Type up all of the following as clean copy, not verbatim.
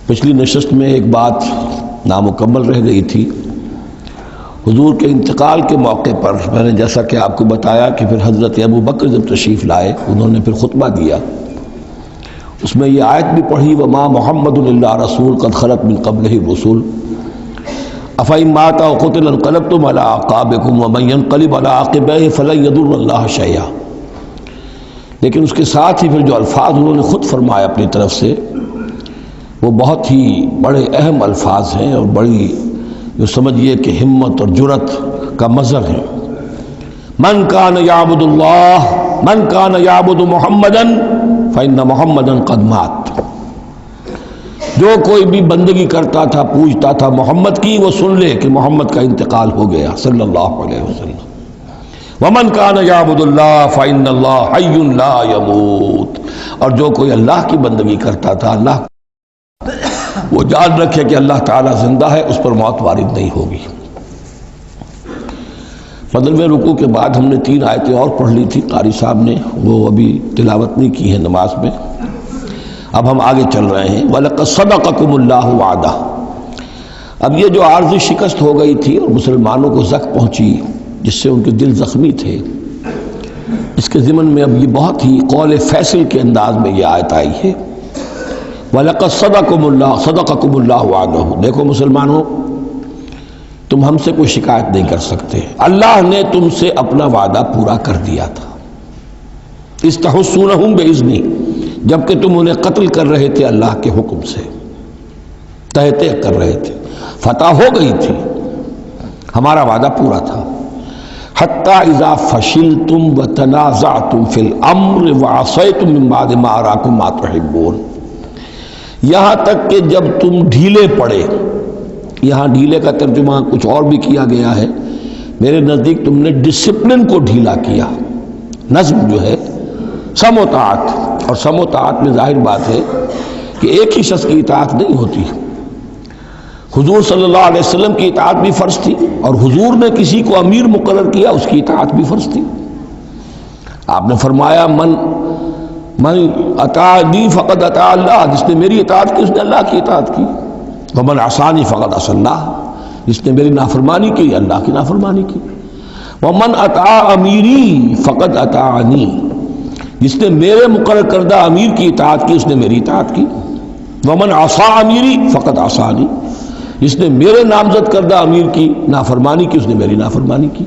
پچھلی نشست میں ایک بات نامکمل رہ گئی تھی۔ حضور کے انتقال کے موقع پر میں نے جیسا کہ آپ کو بتایا کہ پھر حضرت ابو بکر جب تشریف لائے انہوں نے پھر خطبہ دیا، اس میں یہ آیت بھی پڑھی وما محمد الا رسول قد خلت من قبلہ الرسل افإن مات أو قتل انقلبتم على أعقابكم ومن ينقلب على عقبيه فلن يضر الله شيئا۔ لیکن اس کے ساتھ ہی پھر جو الفاظ انہوں نے خود فرمایا اپنی طرف سے وہ بہت ہی بڑے اہم الفاظ ہیں اور بڑی جو سمجھیے کہ ہمت اور جرأت کا مظہر ہے۔ من کان یعبد اللہ من کان یعبد محمدا فإن محمدا قد مات۔ جو کوئی بھی بندگی کرتا تھا پوجتا تھا محمد کی، وہ سن لے کہ محمد کا انتقال ہو گیا صلی اللہ علیہ وسلم۔ ومن کان یعبد اللہ فإن اللہ حی لا یموت، اور جو کوئی اللہ کی بندگی کرتا تھا اللہ وہ جان رکھے کہ اللہ تعالیٰ زندہ ہے، اس پر موت وارد نہیں ہوگی۔ فضل رکوع کے بعد ہم نے 3 آیتیں اور پڑھ لی تھی، قاری صاحب نے وہ ابھی تلاوت نہیں کی ہے نماز میں۔ اب ہم آگے چل رہے ہیں وَلَقَدْ صَدَقَكُمُ اللَّهُ وَعْدَهُ۔ اب یہ جو عارضی شکست ہو گئی تھی اور مسلمانوں کو زخم پہنچی جس سے ان کے دل زخمی تھے، اس کے ضمن میں اب یہ بہت ہی قول فیصل کے انداز میں یہ آیت آئی ہے وَلَقَدْ صَدَقَكُمُ اللَّهُ وَعْدَهُ۔ دیکھو مسلمانوں، تم ہم سے کوئی شکایت نہیں کر سکتے، اللہ نے تم سے اپنا وعدہ پورا کر دیا تھا۔ اِسْتَحُسُّونَهُمْ بِإِذْنِهِ، جبکہ تم انہیں قتل کر رہے تھے اللہ کے حکم سے، تہتے کر رہے تھے، فتح ہو گئی تھی، ہمارا وعدہ پورا تھا۔ حَتَّى إِذَا فَشِلْتُمْ وَتَنَازَعْتُمْ فِي الْأَمْرِ وَعَصَيْتُمْ مِنْ بَعْدِ مَا أَرَاكُمْ مَا تُحِبُّونَ، یہاں تک کہ جب تم ڈھیلے پڑے، یہاں ڈھیلے کا ترجمہ کچھ اور بھی کیا گیا ہے، میرے نزدیک تم نے ڈسپلن کو ڈھیلا کیا۔ نظم جو ہے سم و طاعت، اور سم و طاعت میں ظاہر بات ہے کہ ایک ہی شخص کی اطاعت نہیں ہوتی۔ حضور صلی اللہ علیہ وسلم کی اطاعت بھی فرض تھی، اور حضور نے کسی کو امیر مقرر کیا اس کی اطاعت بھی فرض تھی۔ آپ نے فرمایا من اطاعنی فقد اطاع اللہ، جس نے میری اطاعت کی اس نے اللہ کی اطاعت کی۔ ومن عصانی فقد عصى اللہ، جس نے میری نافرمانی کی اللہ کی نافرمانی کی۔ ومن اطاع امیری فقد اطاعنی، جس نے میرے مقرر کردہ امیر کی اطاعت کی اس نے میری اطاعت کی۔ ومن عصى امیری فقد عصانی، جس نے میرے نامزد کردہ امیر کی نافرمانی کی اس نے میری نافرمانی کی۔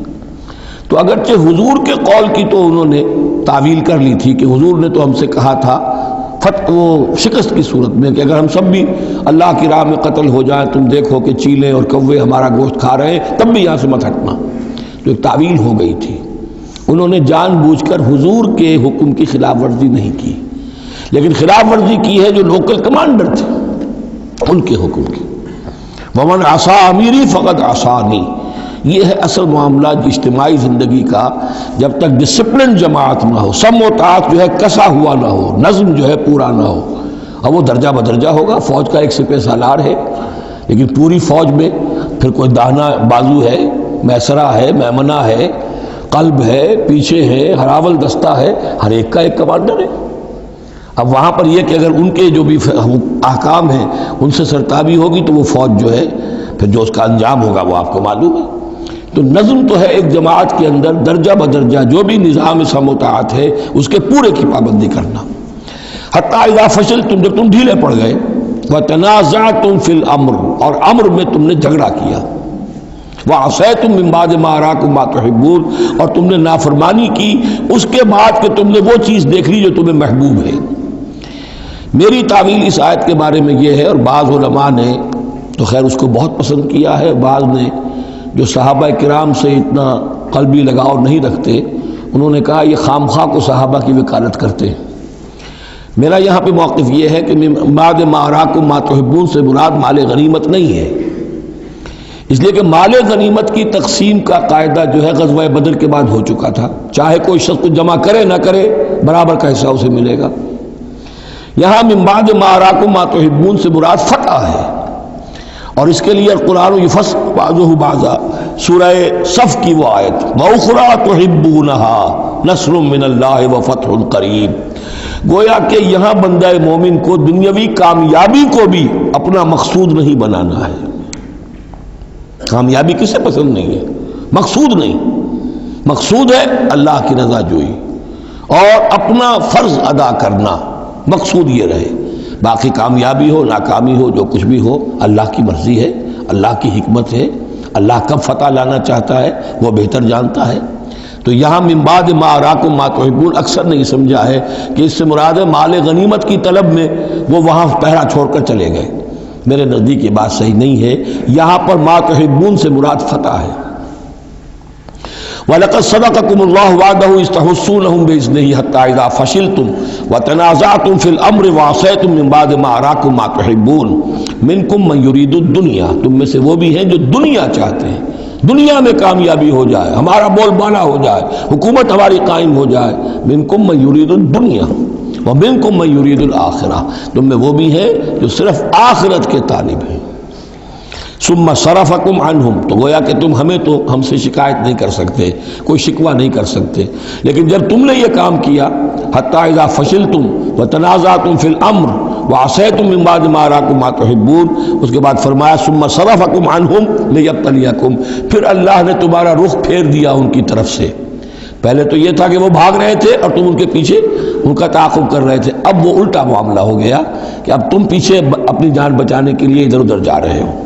تو اگرچہ حضور کے قول کی تو انہوں نے تعویل کر لی تھی کہ حضور نے تو ہم سے کہا تھا وہ شکست کی صورت میں کہ اگر ہم سب بھی اللہ کی راہ میں قتل ہو جائیں، تم دیکھو کہ چیلے اور کوے ہمارا گوشت کھا رہے ہیں، تب بھی یہاں سے مت ہٹنا۔ تو ایک تعویل ہو گئی تھی، انہوں نے جان بوجھ کر حضور کے حکم کی خلاف ورزی نہیں کی، لیکن خلاف ورزی کی ہے جو لوکل کمانڈر تھے ان کے حکم کی۔ ومن عصى امیری فقد عصانی، یہ ہے اصل معاملہ اجتماعی زندگی کا۔ جب تک ڈسپلن جماعت نہ ہو، سم و طاعت جو ہے کسا ہوا نہ ہو، نظم جو ہے پورا نہ ہو، اب وہ درجہ بدرجہ ہوگا۔ فوج کا ایک سپہ سالار ہے، لیکن پوری فوج میں پھر کوئی داہنا بازو ہے، میسرہ ہے، میمنہ ہے، قلب ہے، پیچھے ہے، ہراول دستہ ہے، ہر ایک کا ایک کمانڈر ہے۔ اب وہاں پر یہ کہ اگر ان کے جو بھی احکام ہیں ان سے سرتابی ہوگی تو وہ فوج جو ہے پھر جو اس کا انجام ہوگا وہ آپ کو معلوم ہے۔ تو نظم تو ہے ایک جماعت کے اندر درجہ بدرجہ جو بھی نظام سم و طاعت ہے اس کے پورے کی پابندی کرنا۔ حتیٰ اذا فشلتم، جب تم ڈھیلے پڑ گئے، وتنازعتم فی الامر، اور امر میں تم نے جھگڑا کیا، وعصیتم من بعد ما اراکم ما تحبون، اور تم نے نافرمانی کی اس کے بعد کہ تم نے وہ چیز دیکھ لی جو تمہیں محبوب ہے۔ میری تعویل اس آیت کے بارے میں یہ ہے، اور بعض علماء نے تو خیر اس کو بہت پسند کیا ہے، بعض نے جو صحابہ کرام سے اتنا قلبی لگاؤ نہیں رکھتے انہوں نے کہا یہ خام خواہ کو صحابہ کی وکالت کرتے ہیں۔ میرا یہاں پہ موقف یہ ہے کہ بعد ما اراکم ما تحبون سے مراد مال غنیمت نہیں ہے، اس لیے کہ مال غنیمت کی تقسیم کا قاعدہ جو ہے غزوہ بدر کے بعد ہو چکا تھا، چاہے کوئی شخص کو جمع کرے نہ کرے برابر کا حصہ اسے ملے گا۔ یہاں من بعد ما اراکم ما تحبون سے مراد فتح ہے، اور اس کے لیے قرآن یفصل بعضہ بعضا، سورہ صف کی وہ آیت وَأُخْرَىٰ تُحِبُّونَهَا نصر من اللہ وفتح قریب۔ گویا کہ یہاں بندہ مومن کو دنیاوی کامیابی کو بھی اپنا مقصود نہیں بنانا ہے۔ کامیابی کسے پسند نہیں ہے؟ مقصود نہیں، مقصود ہے اللہ کی رضا جوئی اور اپنا فرض ادا کرنا، مقصود یہ رہے۔ باقی کامیابی ہو ناکامی ہو جو کچھ بھی ہو اللہ کی مرضی ہے، اللہ کی حکمت ہے، اللہ کب فتح لانا چاہتا ہے وہ بہتر جانتا ہے۔ تو یہاں من بعد ما اراکم ما تحبون اکثر نے یہ سمجھا ہے کہ اس سے مراد ہے مال غنیمت کی طلب میں وہ وہاں پہرا چھوڑ کر چلے گئے۔ میرے نزدیک یہ بات صحیح نہیں ہے، یہاں پر ما تحبون سے مراد فتح ہے۔ وَلَقَدْ صَدَقَكُمُ اللَّهُ وَعْدَهُ إِذْ تَحُسُّونَهُم بِإِذْنِهِ حَتَّىٰ إِذَا فَشِلْتُمْ وَتَنَازَعْتُمْ فِي الْأَمْرِ وَعَصَيْتُم مِّن بَعْدِ مَا أَرَاكُم مَّا تُحِبُّونَ مِنكُم مَّن يُرِيدُ الدُّنْيَا، تم میں سے وہ بھی ہیں جو دنیا چاہتے ہیں، دنیا میں کامیابی ہو جائے، ہمارا بول بالا ہو جائے، حکومت ہماری قائم ہو جائے۔ مِنكُم مَّن يُرِيدُ الدُّنْيَا وَمِنكُم مَّن يُرِيدُ الْآخِرَةَ، تم میں وہ بھی ہیں جو صرف آخرت کے طالب ہیں۔ ثم صرفکم عنہم، تو گویا کہ تم ہم سے شکایت نہیں کر سکتے، کوئی شکوہ نہیں کر سکتے، لیکن جب تم نے یہ کام کیا حتی اذا فشلتم وتنازعتم فی الامر وعصیتم من بعد ما اراکم ما تحبون، اس کے بعد فرمایا ثم صرفکم عنہم لیبتلیکم، پھر اللہ نے تمہارا رخ پھیر دیا ان کی طرف سے۔ پہلے تو یہ تھا کہ وہ بھاگ رہے تھے اور تم ان کے پیچھے ان کا تعاقب کر رہے تھے، اب وہ الٹا معاملہ ہو گیا کہ اب تم پیچھے اپنی جان بچانے کے لیے ادھر ادھر جا رہے ہو۔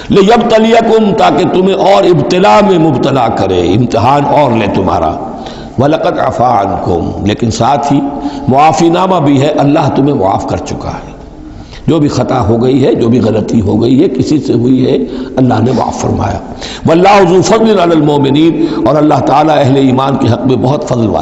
لیبتلیکم، تاکہ تمہیں اور ابتلا میں مبتلا کرے، امتحان اور لے تمہارا۔ وَلَقَدْ عَفَا عَنْكُمْ، لیکن ساتھ ہی معافی نامہ بھی ہے، اللہ تمہیں معاف کر چکا ہے۔ جو بھی خطا ہو گئی ہے، جو بھی غلطی ہو گئی ہے، کسی سے ہوئی ہے، اللہ نے معاف فرمایا۔ وَاللَّهُ ذُو فَضْلٍ عَلَى الْمُؤْمِنِينَ، اور اللہ تعالیٰ اہل ایمان کے حق میں بہت فضل والا